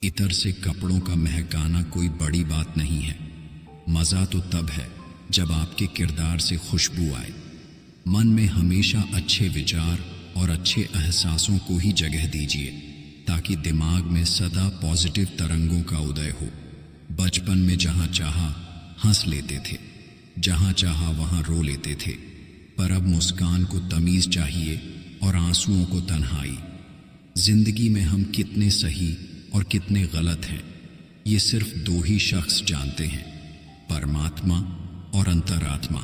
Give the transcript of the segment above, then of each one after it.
इतर से कपड़ों का महकाना कोई बड़ी बात नहीं है। मज़ा तो तब है जब आपके किरदार से खुशबू आए। मन में हमेशा अच्छे विचार और अच्छे एहसासों को ही जगह दीजिए ताकि दिमाग में सदा पॉजिटिव तरंगों का उदय हो। बचपन में जहाँ चाहा हंस लेते थे, जहाँ चाहा वहाँ रो लेते थे, पर अब मुस्कान को तमीज़ चाहिए और आंसुओं को तन्हाई। जिंदगी में हम कितने सही और कितने गलत हैं ये सिर्फ दो ही शख्स जानते हैं, परमात्मा और अंतरात्मा।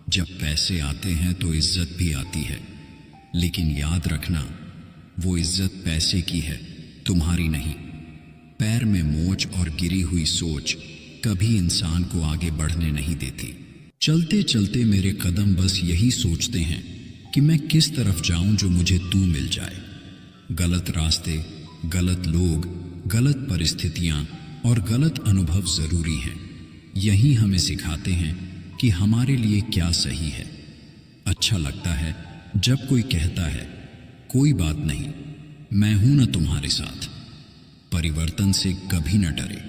जब पैसे आते हैं तो इज्जत भी आती है, लेकिन याद रखना वो इज्जत पैसे की है, तुम्हारी नहीं। पैर में मोच और गिरी हुई सोच कभी इंसान को आगे बढ़ने नहीं देती। चलते चलते मेरे कदम बस यही सोचते हैं कि मैं किस तरफ जाऊं जो मुझे तू मिल जाए। गलत रास्ते, गलत लोग, गलत परिस्थितियां और गलत अनुभव जरूरी हैं। यही हमें सिखाते हैं कि हमारे लिए क्या सही है। अच्छा लगता है जब कोई कहता है कोई बात नहीं, मैं हूं ना तुम्हारे साथ। परिवर्तन से कभी न डरे।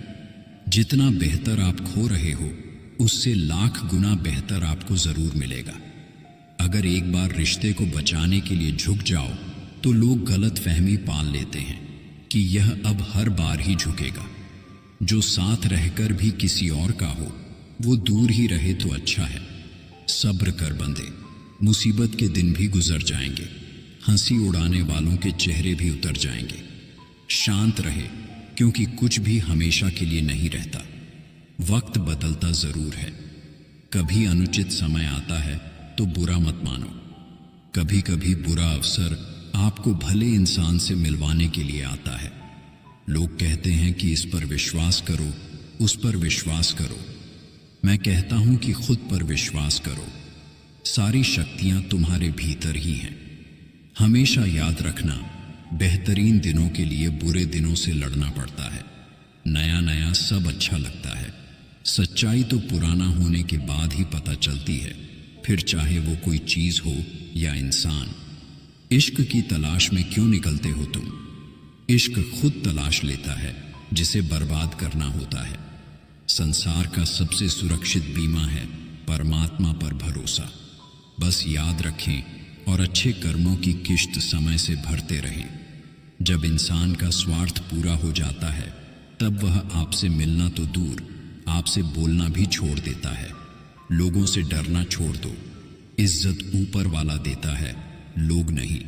जितना बेहतर आप खो रहे हो उससे लाख गुना बेहतर आपको जरूर मिलेगा। अगर एक बार रिश्ते को बचाने के लिए झुक जाओ तो लोग गलत फहमी पाल लेते हैं कि यह अब हर बार ही झुकेगा। जो साथ रहकर भी किसी और का हो वो दूर ही रहे तो अच्छा है। सब्र कर बंदे, मुसीबत के दिन भी गुजर जाएंगे, हंसी उड़ाने वालों के चेहरे भी उतर जाएंगे। शांत रहे क्योंकि कुछ भी हमेशा के लिए नहीं रहता। वक्त बदलता जरूर है। कभी अनुचित समय आता है तो बुरा मत मानो। कभी कभी बुरा अवसर आपको भले इंसान से मिलवाने के लिए आता है। लोग कहते हैं कि इस पर विश्वास करो, उस पर विश्वास करो। मैं कहता हूं कि खुद पर विश्वास करो। सारी शक्तियां तुम्हारे भीतर ही हैं। हमेशा याद रखना, बेहतरीन दिनों के लिए बुरे दिनों से लड़ना पड़ता है। नया नया सब अच्छा लगता है। सच्चाई तो पुराना होने के बाद ही पता चलती है, फिर चाहे वो कोई चीज हो या इंसान। इश्क की तलाश में क्यों निकलते हो तुम? इश्क खुद तलाश लेता है जिसे बर्बाद करना होता है। संसार का सबसे सुरक्षित बीमा है परमात्मा पर भरोसा। बस याद रखें और अच्छे कर्मों की किश्त समय से भरते रहें। जब इंसान का स्वार्थ पूरा हो जाता है तब वह आपसे मिलना तो दूर, आपसे बोलना भी छोड़ देता है। लोगों से डरना छोड़ दो। इज्जत ऊपर वाला देता है, लोग नहीं।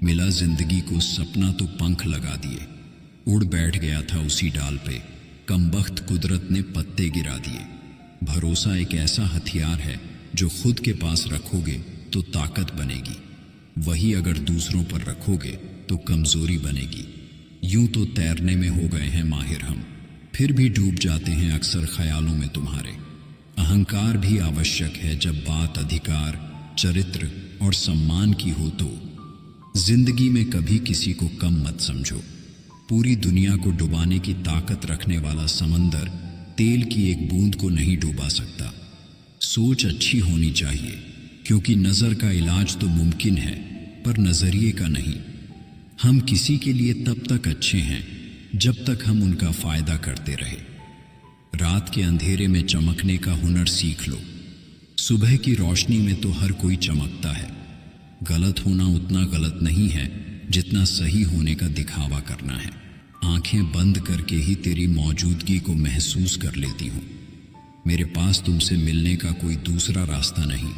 मिला जिंदगी को सपना तो पंख लगा दिए। उड़ बैठ गया था उसी डाल पे, कमबख्त कुदरत ने पत्ते गिरा दिए। भरोसा एक ऐसा हथियार है जो खुद के पास रखोगे तो ताकत बनेगी, वही अगर दूसरों पर रखोगे तो कमजोरी बनेगी। यूं तो तैरने में हो गए हैं माहिर हम, फिर भी डूब जाते हैं अक्सर ख्यालों में तुम्हारे। अहंकार भी आवश्यक है जब बात अधिकार, चरित्र और सम्मान की हो तो। जिंदगी में कभी किसी को कम मत समझो। पूरी दुनिया को डुबाने की ताकत रखने वाला समंदर तेल की एक बूंद को नहीं डुबा सकता। सोच अच्छी होनी चाहिए क्योंकि नज़र का इलाज तो मुमकिन है पर नज़रिए का नहीं। हम किसी के लिए तब तक अच्छे हैं जब तक हम उनका फ़ायदा करते रहे। रात के अंधेरे में चमकने का हुनर सीख लो। सुबह की रोशनी में तो हर कोई चमकता है। गलत होना उतना गलत नहीं है जितना सही होने का दिखावा करना है। आंखें बंद करके ही तेरी मौजूदगी को महसूस कर लेती हूँ। मेरे पास तुमसे मिलने का कोई दूसरा रास्ता नहीं।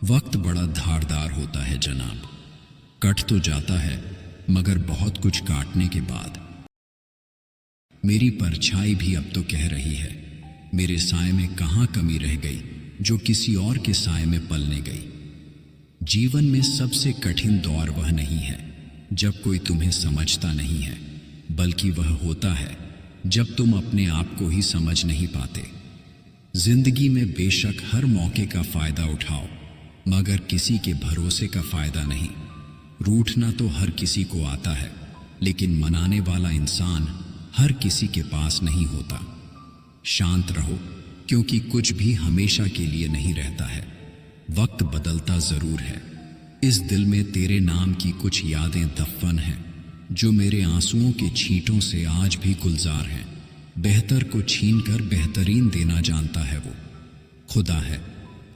वक्त बड़ा धारदार होता है जनाब। कट तो जाता है मगर बहुत कुछ काटने के बाद। मेरी परछाई भी अब तो कह रही है, मेरे साए में कहाँ कमी रह गई जो किसी और के साए में पलने गई। जीवन में सबसे कठिन दौर वह नहीं है जब कोई तुम्हें समझता नहीं है, बल्कि वह होता है जब तुम अपने आप को ही समझ नहीं पाते। जिंदगी में बेशक हर मौके का फायदा उठाओ, मगर किसी के भरोसे का फायदा नहीं। रूठना तो हर किसी को आता है, लेकिन मनाने वाला इंसान हर किसी के पास नहीं होता। शांत रहो क्योंकि कुछ भी हमेशा के लिए नहीं रहता है। वक्त बदलता जरूर है। इस दिल में तेरे नाम की कुछ यादें दफन हैं। जो मेरे आंसुओं के छींटों से आज भी गुलजार हैं। बेहतर को छीनकर बेहतरीन देना जानता है वो। खुदा है,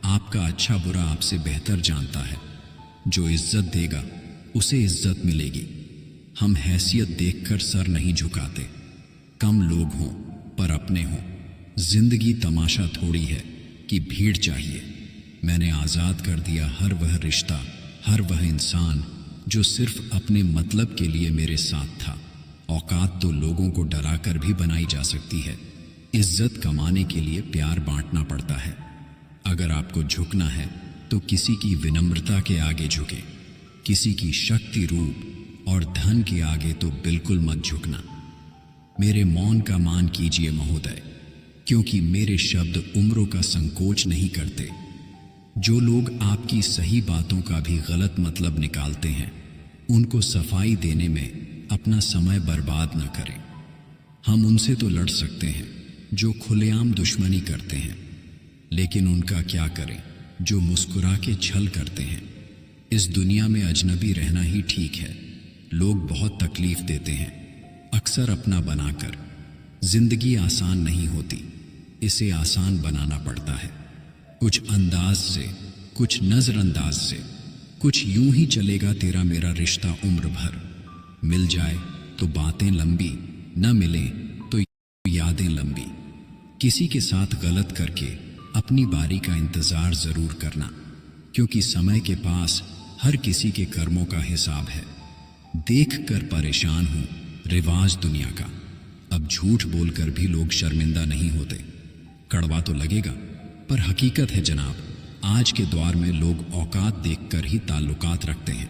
आपका अच्छा बुरा आपसे बेहतर जानता है। जो इज्जत देगा उसे इज्जत मिलेगी। हम हैसियत देखकर सर नहीं झुकाते। कम लोग हों पर अपने हों। जिंदगी तमाशा थोड़ी है कि भीड़ चाहिए। मैंने आज़ाद कर दिया हर वह रिश्ता, हर वह इंसान जो सिर्फ अपने मतलब के लिए मेरे साथ था। औकात तो लोगों को डराकर भी बनाई जा सकती है। इज्जत कमाने के लिए प्यार बांटना पड़ता है। अगर आपको झुकना है तो किसी की विनम्रता के आगे झुके। किसी की शक्ति, रूप और धन के आगे तो बिल्कुल मत झुकना। मेरे मौन का मान कीजिए महोदय, क्योंकि मेरे शब्द उम्रों का संकोच नहीं करते। जो लोग आपकी सही बातों का भी गलत मतलब निकालते हैं, उनको सफाई देने में अपना समय बर्बाद न करें। हम उनसे तो लड़ सकते हैं जो खुलेआम दुश्मनी करते हैं, लेकिन उनका क्या करें जो मुस्कुरा के छल करते हैं। इस दुनिया में अजनबी रहना ही ठीक है। लोग बहुत तकलीफ देते हैं, अक्सर अपना बनाकर। जिंदगी आसान नहीं होती, इसे आसान बनाना पड़ता है। कुछ अंदाज से, कुछ नजरअंदाज से, कुछ यूं ही चलेगा तेरा मेरा रिश्ता उम्र भर। मिल जाए तो बातें लंबी, न मिले तो यादें लंबी। किसी के साथ गलत करके अपनी बारी का इंतजार जरूर करना, क्योंकि समय के पास हर किसी के कर्मों का हिसाब है। देख कर परेशान हूं रिवाज दुनिया का। अब झूठ बोलकर भी लोग शर्मिंदा नहीं होते। कड़वा तो लगेगा पर हकीकत है जनाब, आज के दौर में लोग औकात देखकर ही ताल्लुकात रखते हैं।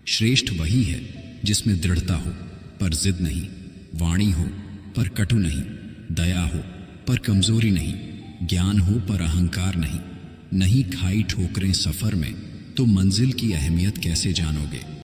श्रेष्ठ वही है जिसमें दृढ़ता हो पर जिद नहीं, वाणी हो पर कटु नहीं, दया हो पर कमजोरी नहीं, ज्ञान हो पर अहंकार नहीं। नहीं खाई ठोकरें सफर में तो मंजिल की अहमियत कैसे जानोगे।